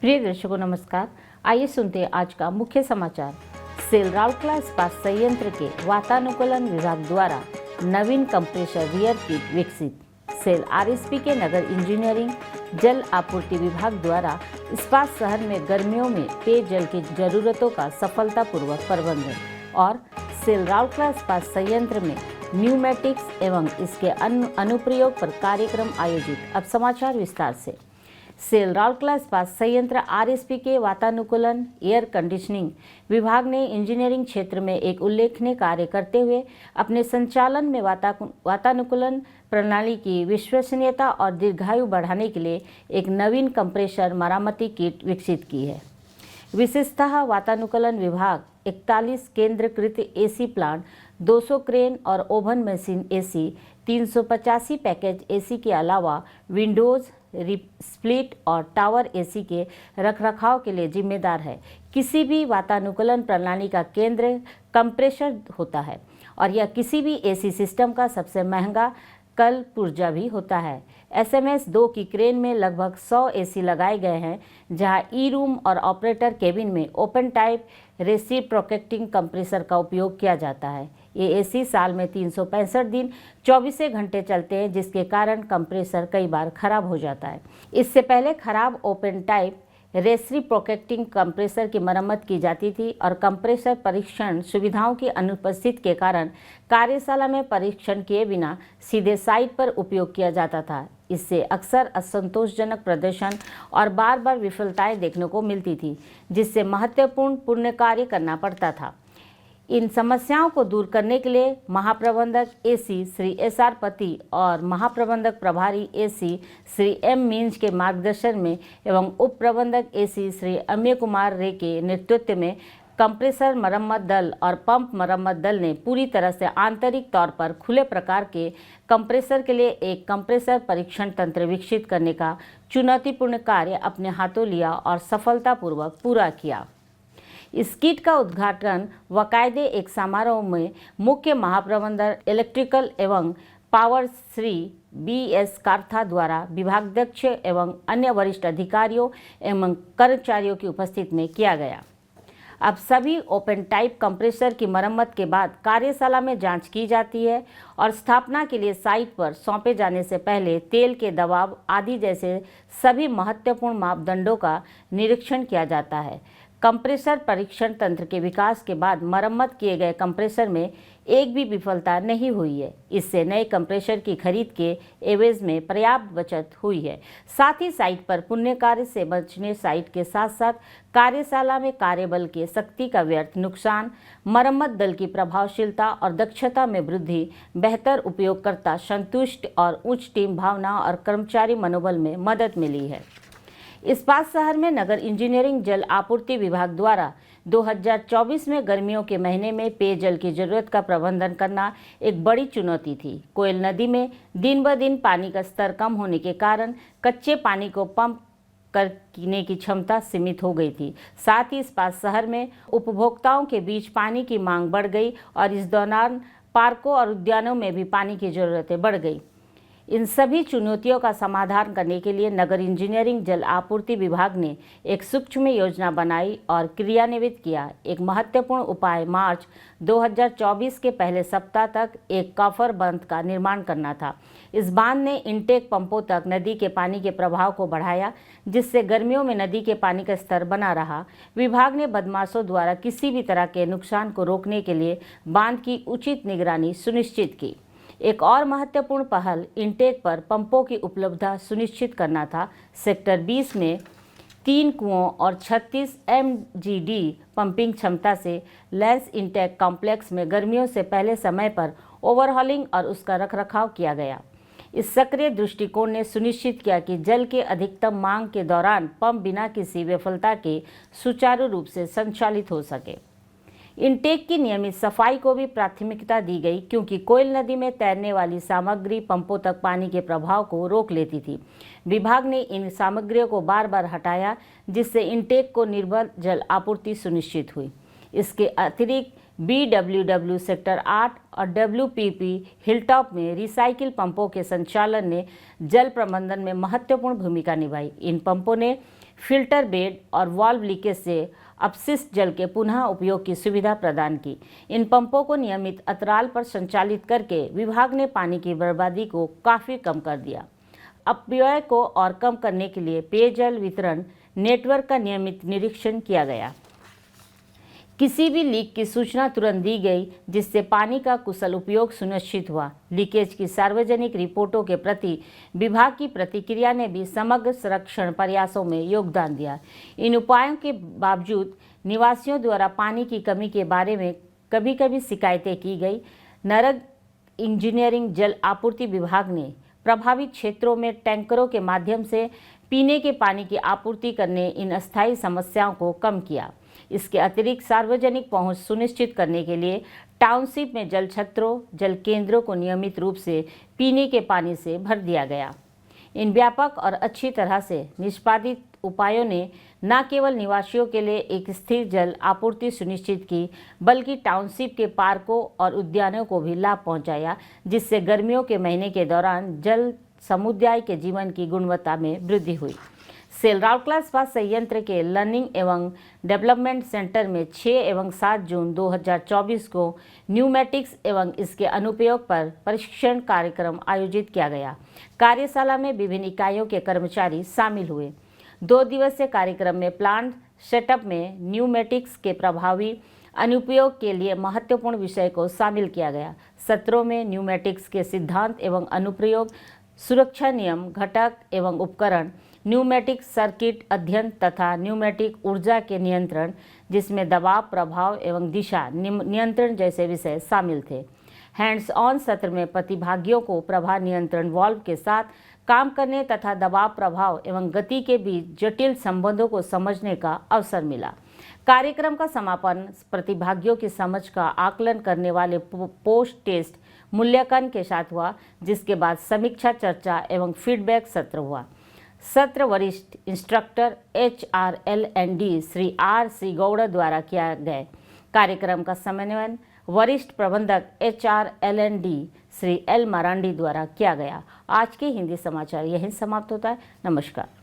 प्रिय दर्शकों नमस्कार। आइए सुनते हैं आज का मुख्य समाचार। सेल राउरकेला इस्पात संयंत्र के वातानुकूलन विभाग द्वारा नवीन कंप्रेसर रियर किट विकसित। सेल आरएसपी के नगर इंजीनियरिंग जल आपूर्ति विभाग द्वारा इस्पात शहर में गर्मियों में पेयजल की जरूरतों का सफलतापूर्वक प्रबंधन और सेल राउरकेला इस्पात संयंत्र में न्यूमेटिक्स एवं इसके अनुप्रयोग पर कार्यक्रम आयोजित। अब समाचार विस्तार से। सेल राउरकेला इस्पात संयंत्र आरएसपी के वातानुकूलन एयर कंडीशनिंग विभाग ने इंजीनियरिंग क्षेत्र में एक उल्लेखनीय कार्य करते हुए अपने संचालन में वातानुकूलन प्रणाली की विश्वसनीयता और दीर्घायु बढ़ाने के लिए एक नवीन कंप्रेसर मरम्मती किट विकसित की है। विशेषतः वातानुकूलन विभाग 41 केंद्रीकृत एसी प्लांट, 200 क्रेन और oven machine AC, 385 package AC के अलावा विंडोज, स्प्लिट और टावर एसी के रखरखाव के लिए जिम्मेदार है। किसी भी वातानुकूलन प्रणाली का केंद्र कंप्रेसर होता है और यह किसी भी एसी सिस्टम का सबसे महंगा कल पुर्जा भी होता है। एसएमएस 2 की क्रेन में लगभग 100 एसी लगाए गए हैं, जहां ई रूम और ऑपरेटर केबिन में ओपन टाइप रेसिप्रोकेटिंग कंप्रेसर का उपयोग किया जाता है। ये एसी साल में 365 दिन 24 घंटे चलते हैं, जिसके कारण कंप्रेसर कई बार खराब हो जाता है। इससे पहले खराब ओपन टाइप रेसिप्रोकेटिंग कंप्रेसर की मरम्मत की जाती थी और कंप्रेसर परीक्षण सुविधाओं की अनुपस्थिति के कारण कार्यशाला में परीक्षण किए बिना सीधे साइट पर उपयोग किया जाता था। इससे अक्सर असंतोषजनक प्रदर्शन और बार बार विफलताएं देखने को मिलती थी, जिससे महत्वपूर्ण पुण्य कार्य करना पड़ता था। इन समस्याओं को दूर करने के लिए महाप्रबंधक एसी श्री एसआर पति और महाप्रबंधक प्रभारी एसी श्री एम मीन्स के मार्गदर्शन में एवं उप प्रबंधक एसी श्री अमय कुमार रे के नेतृत्व में कंप्रेसर मरम्मत दल और पंप मरम्मत दल ने पूरी तरह से आंतरिक तौर पर खुले प्रकार के कंप्रेसर के लिए एक कंप्रेसर परीक्षण तंत्र विकसित करने का चुनौतीपूर्ण कार्य अपने हाथों लिया और सफलतापूर्वक पूरा किया। इस किट का उद्घाटन बाकायदे एक समारोह में मुख्य महाप्रबंधक इलेक्ट्रिकल एवं पावर श्री BS काथा द्वारा विभागाध्यक्ष एवं अन्य वरिष्ठ अधिकारियों एवं कर्मचारियों की उपस्थिति में किया गया। अब सभी ओपन टाइप कंप्रेसर की मरम्मत के बाद कार्यशाला में जांच की जाती है और स्थापना के लिए साइट पर सौंपे जाने से पहले तेल के दबाव आदि जैसे सभी महत्वपूर्ण मापदंडों का निरीक्षण किया जाता है। कंप्रेसर परीक्षण तंत्र के विकास के बाद मरम्मत किए गए कंप्रेसर में एक भी विफलता नहीं हुई है। इससे नए कंप्रेसर की खरीद के एवज में पर्याप्त बचत हुई है। साथ ही साइट पर पुण्य कार्य से बचने साइट के साथ साथ कार्यशाला में कार्यबल के शक्ति का व्यर्थ नुकसान, मरम्मत दल की प्रभावशीलता और दक्षता में वृद्धि, बेहतर उपयोगकर्ता संतुष्ट और उच्च टीम भावना और कर्मचारी मनोबल में मदद मिली है। इस्पात शहर में नगर इंजीनियरिंग जल आपूर्ति विभाग द्वारा 2024 में गर्मियों के महीने में पेयजल की जरूरत का प्रबंधन करना एक बड़ी चुनौती थी। कोयल नदी में दिन ब दिन पानी का स्तर कम होने के कारण कच्चे पानी को पंप करने की क्षमता सीमित हो गई थी। साथ ही इस्पात शहर में उपभोक्ताओं के बीच पानी की मांग बढ़ गई और इस दौरान पार्कों और उद्यानों में भी पानी की जरूरतें बढ़ गई। इन सभी चुनौतियों का समाधान करने के लिए नगर इंजीनियरिंग जल आपूर्ति विभाग ने एक सूक्ष्म योजना बनाई और क्रियान्वित किया। एक महत्वपूर्ण उपाय मार्च 2024 के पहले सप्ताह तक एक कॉफर बांध का निर्माण करना था। इस बांध ने इनटेक पंपों तक नदी के पानी के प्रवाह को बढ़ाया, जिससे गर्मियों में नदी के पानी का स्तर बना रहा। विभाग ने बदमाशों द्वारा किसी भी तरह के नुकसान को रोकने के लिए बांध की उचित निगरानी सुनिश्चित की। एक और महत्वपूर्ण पहल इनटेक पर पंपों की उपलब्धता सुनिश्चित करना था। सेक्टर 20 में 3 कुओं और 36 MGD पंपिंग क्षमता से लैंस इनटेक कॉम्प्लेक्स में गर्मियों से पहले समय पर ओवरहॉलिंग और उसका रखरखाव किया गया। इस सक्रिय दृष्टिकोण ने सुनिश्चित किया कि जल के अधिकतम मांग के दौरान पंप बिना किसी विफलता के सुचारू रूप से संचालित हो सके। इनटेक की नियमित सफाई को भी प्राथमिकता दी गई, क्योंकि कोयल नदी में तैरने वाली सामग्री पंपों तक पानी के प्रवाह को रोक लेती थी। विभाग ने इन सामग्रियों को बार बार हटाया, जिससे इनटेक को निर्मल जल आपूर्ति सुनिश्चित हुई। इसके अतिरिक्त BWW सेक्टर 8 और WPP हिलटॉप में रिसाइकिल पंपों के संचालन ने जल प्रबंधन में महत्वपूर्ण भूमिका निभाई। इन पंपों ने फिल्टर बेड और वाल्व लीकेज से अपशिष्ट जल के पुनः उपयोग की सुविधा प्रदान की। इन पंपों को नियमित अंतराल पर संचालित करके विभाग ने पानी की बर्बादी को काफ़ी कम कर दिया। अपव्यय को और कम करने के लिए पेयजल वितरण नेटवर्क का नियमित निरीक्षण किया गया। किसी भी लीक की सूचना तुरंत दी गई, जिससे पानी का कुशल उपयोग सुनिश्चित हुआ। लीकेज की सार्वजनिक रिपोर्टों के प्रति विभाग की प्रतिक्रिया ने भी समग्र संरक्षण प्रयासों में योगदान दिया। इन उपायों के बावजूद निवासियों द्वारा पानी की कमी के बारे में कभी कभी शिकायतें की गई। नगर इंजीनियरिंग जल आपूर्ति विभाग ने प्रभावित क्षेत्रों में टैंकरों के माध्यम से पीने के पानी की आपूर्ति करने इन अस्थायी समस्याओं को कम किया। इसके अतिरिक्त सार्वजनिक पहुंच सुनिश्चित करने के लिए टाउनशिप में जल छत्रों, जल केंद्रों को नियमित रूप से पीने के पानी से भर दिया गया। इन व्यापक और अच्छी तरह से निष्पादित उपायों ने न केवल निवासियों के लिए एक स्थिर जल आपूर्ति सुनिश्चित की, बल्कि टाउनशिप के पार्कों और उद्यानों को भी लाभ पहुंचाया, जिससे गर्मियों के महीने के दौरान जल समुदाय के जीवन की गुणवत्ता में वृद्धि हुई। सेल राउरकेला इस्पात संयंत्र के लर्निंग एवं डेवलपमेंट सेंटर में 6 एवं 7 जून 2024 को न्यूमेटिक्स एवं इसके अनुप्रयोग पर प्रशिक्षण कार्यक्रम आयोजित किया गया। कार्यशाला में विभिन्न इकाइयों के कर्मचारी शामिल हुए। 2 दिवसीय कार्यक्रम में प्लांट सेटअप में न्यूमेटिक्स के प्रभावी अनुप्रयोग के लिए महत्वपूर्ण विषय को शामिल किया गया। सत्रों में न्यूमेटिक्स के सिद्धांत एवं अनुप्रयोग, सुरक्षा नियम, घटक एवं उपकरण, न्यूमेटिक सर्किट अध्ययन तथा न्यूमेटिक ऊर्जा के नियंत्रण, जिसमें दबाव, प्रभाव एवं दिशा नियंत्रण जैसे विषय शामिल थे। हैंड्स ऑन सत्र में प्रतिभागियों को प्रवाह नियंत्रण वाल्व के साथ काम करने तथा दबाव, प्रभाव एवं गति के बीच जटिल संबंधों को समझने का अवसर मिला। कार्यक्रम का समापन प्रतिभागियों की समझ का आकलन करने वाले पोस्ट टेस्ट मूल्यांकन के साथ हुआ, जिसके बाद समीक्षा, चर्चा एवं फीडबैक सत्र हुआ। सत्र वरिष्ठ instructor HRL&D Shri R.C. Gaur द्वारा किया गया। कार्यक्रम का समन्वयन वरिष्ठ प्रबंधक HRL&D श्री L. मारांडी द्वारा किया गया। आज के हिंदी समाचार यहीं समाप्त होता है। नमस्कार।